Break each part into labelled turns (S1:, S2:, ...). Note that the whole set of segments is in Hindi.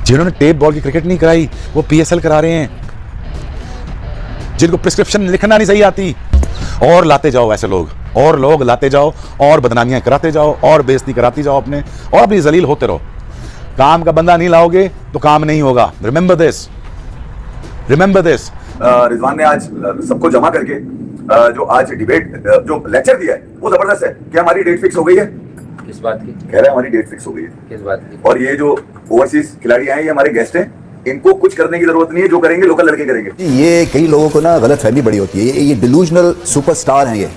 S1: जिन्होंने टेप बॉल की क्रिकेट नहीं कराई वो पीएसएल करा रहे हैं, जिनको प्रिस्क्रिप्शन लिखना नहीं सही आती। और लाते जाओ ऐसे लोग, और लोग लाते जाओ, और बदनामियां कराते जाओ, और बेइज्जती कराती जाओ अपने, और अपनी जलील होते रहो। काम का बंदा नहीं लाओगे तो काम नहीं होगा। Remember this, remember this.
S2: Rizwan ने आज सबको जमा करके जो आज डिबेट जो लेक्चर दिया है वो जबरदस्त है। क्या हमारी डेट फिक्स हो गई है?
S3: किस बात की?
S2: कह रहे हैं हमारी डेट फिक्स हो गई है।
S3: किस बात की?
S2: और ये जो ओवरसीज खिलाड़ी आए ये हमारे गेस्ट हैं, इनको कुछ करने की जरूरत नहीं है, जो करेंगे लोकल लड़के करेंगे।
S4: ये कई लोगों को ना गलत फहमी बड़ी होती है, ये डिलूजनल सुपरस्टार हैं ये,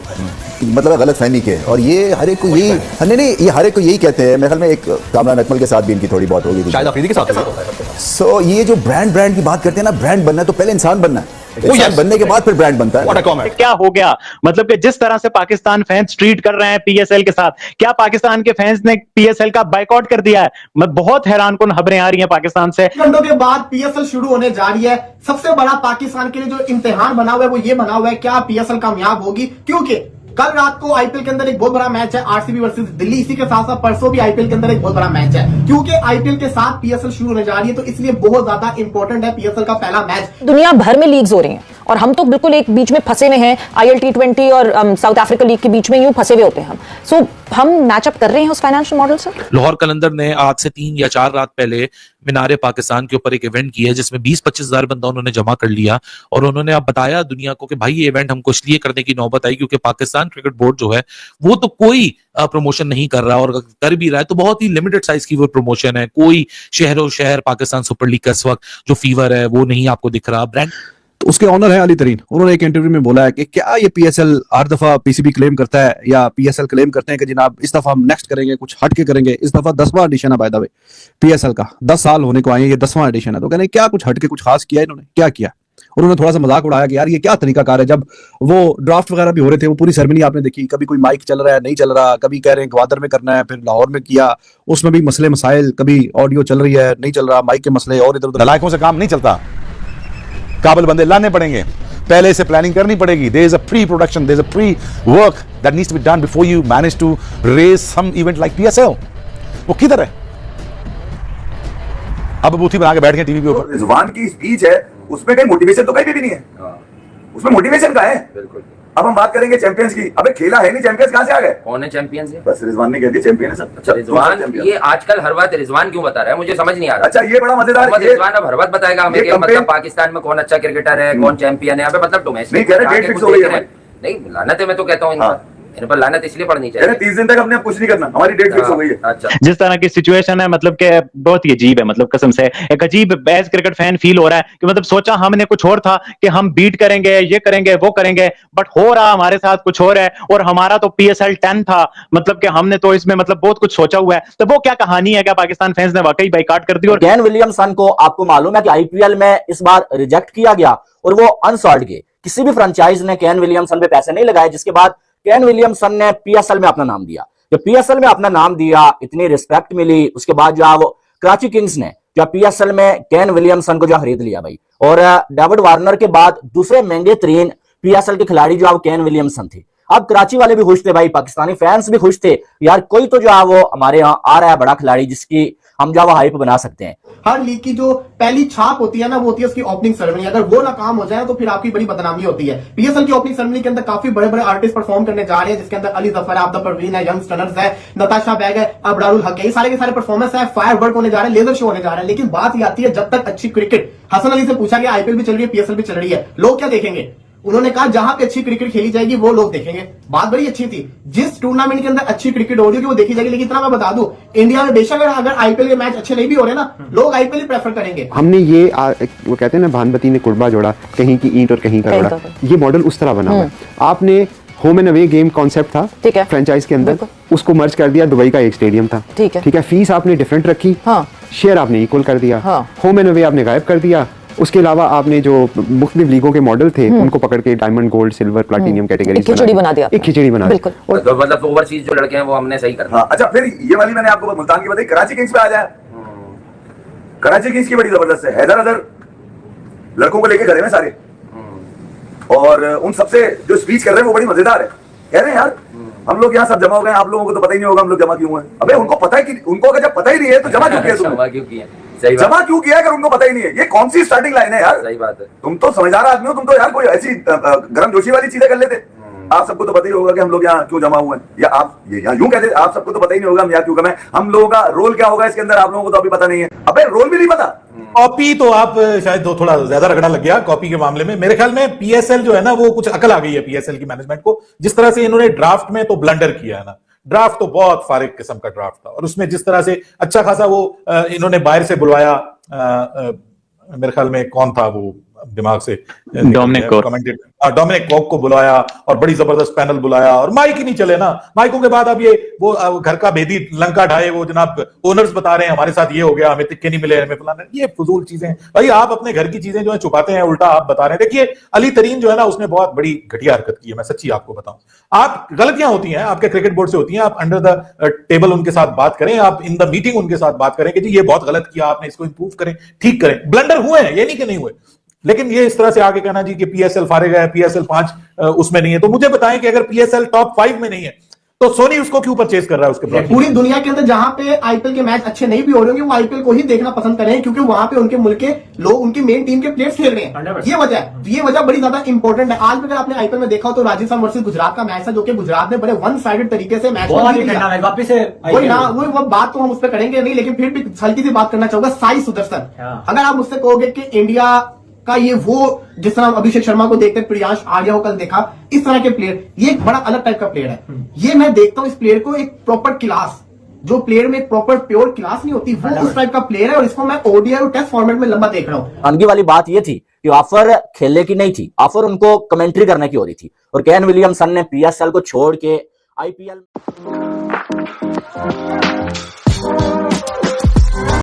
S4: मतलब गलत फहमी के। और ये हर एक को यही नहीं, ये हर एक को यही कहते हैं। मेरे ख्याल में एक कामरान अकमल के साथ भी इनकी थोड़ी बहुत होगी,
S5: शायद अफरीदी के साथ।
S4: सो ये जो ब्रांड की बात करते हैं ना, ब्रांड बनना है तो पहले इंसान बनना है, इंसान बनने के बाद फिर ब्रांड बनता है।
S6: क्या हो गया, मतलब कि जिस तरह से पाकिस्तान फैंस ट्रीट कर रहे हैं पीएसएल के साथ, क्या पाकिस्तान के फैंस ने पीएसएल का बायकॉट कर दिया है? मैं बहुत हैरानकुन खबरें आ रही हैं पाकिस्तान से।
S7: घंटों के बाद पीएसएल शुरू होने जा रही है। सबसे बड़ा पाकिस्तान के लिए जो इम्तिहान बना हुआ है वो ये बना हुआ है, क्या पीएसएल कामयाब होगी? क्योंकि कल रात को आईपीएल के अंदर एक बहुत बड़ा मैच है, आरसीबी वर्सेस दिल्ली। इसी के साथ साथ परसों भी आईपीएल के अंदर एक बहुत बड़ा मैच है, क्योंकि आईपीएल के साथ पीएसएल शुरू होने जा रही है, तो इसलिए बहुत ज्यादा इंपॉर्टेंट है पीएसएल का पहला मैच।
S8: दुनिया भर में लीग्स हो रही हैं और हम तो बिल्कुल एक बीच में फंसे हुए हैं, आईएल T20 और साउथ अफ्रीका लीग के बीच में यूं फंसे हुए होते हैं हम। सो हम मैचअप कर रहे हैं उस फाइनेंशियल मॉडल से।
S9: लाहौर कलंदर ने आज से 3 या 4 रात पहले मीनारे पाकिस्तान के ऊपर एक इवेंट किया है जिसमें 20-25 हजार बंदा उन्होंने जमा कर लिया और उन्होंने अब बताया दुनिया को कि भाई ये इवेंट हमको इसलिए करने की नौबत आई क्योंकि पाकिस्तान क्रिकेट बोर्ड जो है वो तो कोई प्रमोशन नहीं कर रहा, और कर भी रहा है तो बहुत ही लिमिटेड साइज की वो प्रमोशन है। कोई शहरों शहर पाकिस्तान सुपर लीग का इस वक्त जो फीवर है वो नहीं आपको दिख रहा। ब्रांड
S5: तो उसके ऑनर है अली तरीन, उन्होंने एक इंटरव्यू में बोला है कि क्या ये पीएसएल हर दफा पीसीबी क्लेम करता है या पीएसएल क्लेम करते हैं कि जनाब इस दफा हम नेक्स्ट करेंगे, कुछ हट के करेंगे। इस दफा 10वां एडिशन है बाय द वे पीएसएल का, 10 साल होने को आए, ये 10वां एडिशन है। तो कहने क्या कुछ हट के कुछ खास किया इन्होंने, क्या किया? उन्होंने थोड़ा सा मजाक उड़ाया कि यार ये क्या तरीकाकार है। जब वो ड्राफ्ट वगैरह भी हो रहे थे वो पूरी सेरेमनी आपने देखी, कभी कोई माइक चल रहा है नहीं चल रहा, कभी कह रहे हैं ग्वादर में करना है, फिर लाहौर में किया, उसमें भी मसले मसाइल, कभी ऑडियो चल रही है नहीं चल रहा, माइक के मसले और इधर उधर।
S1: नलायकों से काम नहीं चलता, काबिल बंदे लाने पड़ेंगे, पहले से प्लानिंग करनी पड़ेगी। There is a pre production, there is a pre work that needs to be done before you manage to raise some event like PSL. वो किधर है? अब बूथी बना के बैठ गए टीवी के ऊपर।
S2: रिजवान की स्पीच है उसमें कहीं मोटिवेशन तो कहीं भी नहीं है। उसमें मोटिवेशन का है।
S3: बिल्कुल।
S2: अब हम बात करेंगे चैंपियंस की। अबे खेला है नहीं, चैंपियंस कहां से आ गए?
S3: कौन है चैंपियंस?
S2: बस रिजवान ने कह दिया चैंपियन है सब।
S3: अच्छा रिजवान, ये आजकल हर बात रिजवान क्यों बता रहा है मुझे समझ नहीं आ रहा।
S2: अच्छा ये बड़ा मजेदार है।
S3: रिजवान अब हर बात बताएगा हमें कि मतलब पाकिस्तान में कौन अच्छा क्रिकेटर है, कौन चैंपियन है। अबे मतलब डोमेस्टिक
S2: नहीं कह रहे डेट फिक्स हो गई है।
S3: नहीं लानत है, मैं तो कहता हूँ इन पर लानत इसलिए पड़नी चाहिए।
S2: 30 दिन तक हमने अब कुछ नहीं करना, हमारी डेट फिक्स हो गई है।
S3: अच्छा
S6: जिस तरह की सिचुएशन है मतलब कि बहुत ही अजीब है, मतलब कसम से एक अजीब एज क्रिकेट फैन फील हो रहा है कि मतलब सोचा हमने कुछ और था कि हम बीट करेंगे, ये करेंगे, वो करेंगे, बट हो रहा हमारे साथ कुछ और है। और हमारा तो PSL 10 था, मतलब कि हमने तो इसमें मतलब बहुत कुछ सोचा हुआ है। तो वो क्या कहानी है? क्या पाकिस्तान फैंस ने वाकई बाइकाट कर दी? और
S10: केन विलियमसन को आपको मालूम है कि आईपीएल में इस बार रिजेक्ट किया गया और वो अनसॉल्ड गए। किसी भी फ्रेंचाइज ने केन विलियमसन पे पैसे नहीं लगाए, जिसके बाद केन विलियमसन ने पीएसएल में अपना नाम दिया। जब पीएसएल में अपना नाम दिया इतनी रिस्पेक्ट मिली, उसके बाद जो वो कराची किंग्स ने जो पीएसएल में केन विलियमसन को जो खरीद लिया भाई, और डेविड वार्नर के बाद दूसरे महंगे तरीन पीएसएल के खिलाड़ी जो केन विलियमसन थे। अब कराची वाले भी खुश थे भाई, पाकिस्तानी फैंस भी खुश थे, यार कोई तो जो वो हमारे यहाँ आ रहा है बड़ा खिलाड़ी जिसकी हम जो हाइप बना सकते हैं।
S7: हर लीग की जो पहली छाप होती है ना वो होती है उसकी ओपनिंग सेरेमनी। अगर वो नाकाम हो जाए तो फिर आपकी बड़ी बदनामी होती है। पीएसएल की ओपनिंग सेरेमनी के अंदर काफी बड़े बड़े आर्टिस्ट परफॉर्म करने जा रहे हैं, जिसके अंदर अली जफर है, आबदा परवीन है, यंग स्टनर्स है, नताशा बैग है, अबरारुल हक है। ये सारे के सारे परफॉर्मेंस है, फायर वर्क होने जा रहे हैं, लेजर शो होने जा रहे हैं। लेकिन बात ये आती है जब तक अच्छी क्रिकेट, हसन अली से पूछा गया आईपीएल भी चल रही है, पीएसएल भी चल रही है, लोग क्या देखेंगे? उन्होंने कहा जहां पे अच्छी क्रिकेट खेली जाएगी वो लोग देखेंगे। बात बड़ी अच्छी थी, जिस टूर्नामेंट के अंदर अच्छी क्रिकेट हो रही है वो देखी जाएगी। लेकिन इतना मैं बता दूं, इंडिया में बेशक अगर आईपीएल के मैच अच्छे नहीं भी हो रहे ना, लोग आईपीएल ही प्रेफर करेंगे।
S11: हमने ये वो कहते हैं ना भानवती ने कुर्बा जोड़ा, कहीं की ईंट और कहीं का रोड़ा, ये मॉडल उस तरह बना हुआ है। आपने home and away game concept था फ्रेंचाइज के अंदर, उसको मर्ज कर दिया, दुबई का एक स्टेडियम था, ठीक है, फीस आपने डिफरेंट रखी, शेयर आपने इक्वल कर दिया, होम एंड अवे आपने गायब कर दिया। उसके अलावा आपने जो मुख्तलिफ लीगों के मॉडल थे उनको पकड़ के diamond, gold, silver, platinum category
S8: खिचड़ी बना दिया,
S11: एक खिचड़ी बना दी।
S3: तो मतलब ओवरसीज जो लड़के हैं वो हमने सही कर दिया।
S2: अच्छा फिर ये वाली मैंने आपको मुल्तान की बताई, कराची किंग्स पे आ जाए। कराची किंग्स की बड़ी जबरदस्त है, हैदर अदर लड़कों को लेके घरे में सारे, और उन सबसे जो स्पीच कर रहे हैं वो बड़ी मजेदार है। कह रहे हैं यार हम लोग यहाँ सब जमा हो गए, आप लोगों को तो पता ही नहीं होगा हम लोग जमा क्यों हैं। अबे उनको पता है कि उनको अगर जब पता ही नहीं है तो जमा क्यों किया तुमने?
S3: सही बात।
S2: जमा क्यों किया अगर उनको पता ही नहीं है? ये कौन सी स्टार्टिंग लाइन है यार?
S3: सही बात है।
S2: तुम तो समझदार आदमी हो, तुम तो यार कोई ऐसी गर्म जोशी वाली चीजें कर लेते। आप सबको तो पता ही होगा कि हम लोग यहाँ क्यों जमा हुए हैं, या आप ये यहाँ यूं कहते, आप सबको तो पता ही नहीं होगा हम यहाँ क्यों कमें, हम लोगों का रोल क्या होगा इसके अंदर, आप लोगों को तो अभी पता नहीं है। अबे रोल भी नहीं पता।
S12: कॉपी तो आप शायद तो थोड़ा ज्यादा रगड़ा लग गया कॉपी के मामले में। मेरे ख्याल में पीएसएल जो है ना, वो कुछ अकल आ गई है पीएसएल की मैनेजमेंट को। जिस तरह से इन्होंने ड्राफ्ट में तो ब्लंडर किया है ना, ड्राफ्ट तो बहुत फारिग किस्म का ड्राफ्ट था, और उसमें जिस तरह से अच्छा खासा वो इन्होंने बाहर से बुलवाया, मेरे ख्याल में कौन था वो दिमाग से, डोमिनिक कॉक को बुलाया और बड़ी जबरदस्त पैनल बुलाया, और माइक ही नहीं चले ना। माइकों के बाद अब ये वो घर का भेदी लंका ढाए, वो जनाब ओनर्स बता रहे हैं हमारे साथ ये हो गया, हमें तिक्के नहीं मिले, हमें फलाना, ये फजूल चीजें। भाई आप अपने घर की चीजें जो है छुपाते हैं, उल्टा आप बता रहे हैं। देखिए अली तरीन जो है ना, उसने बहुत बड़ी घटिया हरकत की है, मैं सच्ची आपको बताऊं। आप गलतियां होती हैं, आपके क्रिकेट बोर्ड से होती हैं, आप अंडर द टेबल उनके साथ बात करें, आप इन द मीटिंग उनके साथ बात करें कि जी ये बहुत गलत किया आपने, इसको इंप्रूव करें, ठीक करें। ब्लंडर हुए हैं, ये नहीं कि नहीं हुए, लेकिन ये इस तरह से आगे कहना जी कि पीएसएल फारिग है, पीएसएल 5 उसमें नहीं है, तो मुझे बताएं कि अगर पीएसएल टॉप 5 में नहीं है तो सोनी उसको क्यों परचेज कर रहा है उसके प्रोडक्ट?
S7: पूरी दुनिया के अंदर जहां पे आईपीएल के मैच अच्छे नहीं भी हो रहे होंगे, वो आईपीएल को ही देखना पसंद कर रहे हैं, क्योंकि वहां पे उनके मुल्क के लोग, उनकी मेन टीम के प्लेयर्स खेल रहे हैं। ये वजह है, ये वजह बड़ी ज्यादा इंपॉर्टेंट है। आज भी अगर आपने आईपीएल में देखा हो तो राजस्थान वर्सेस गुजरात का मैच है, जो कि गुजरात ने बड़े वन साइडेड तरीके से मैच वही ना, वो बात तो हम उस पर करेंगे नहीं, लेकिन फिर भी हल्की सी बात करना चाहूंगा। साई सुदर्शन, अगर आप मुझसे कहोगे कि इंडिया का ये वो, जिस तरह अभिषेक शर्मा को देखते प्रियांश आर्या को कल देखा, इस तरह के प्लेयर, ये एक बड़ा अलग टाइप का प्लेयर है। ये मैं देखता हूं इस प्लेयर को एक प्रॉपर क्लास, जो प्लेयर में एक प्रॉपर प्योर क्लास नहीं होती, वो उस टाइप का प्लेयर है, और इसको मैं ओडीआई और टेस्ट फॉर्मेट में लंबा देख रहा हूं।
S10: अनगी वाली बात ये थी कि ऑफर खेलने की नहीं थी, ऑफर उनको कमेंट्री करने की हो रही थी, और केन विलियमसन ने पीएसएल को छोड़ के आईपीएल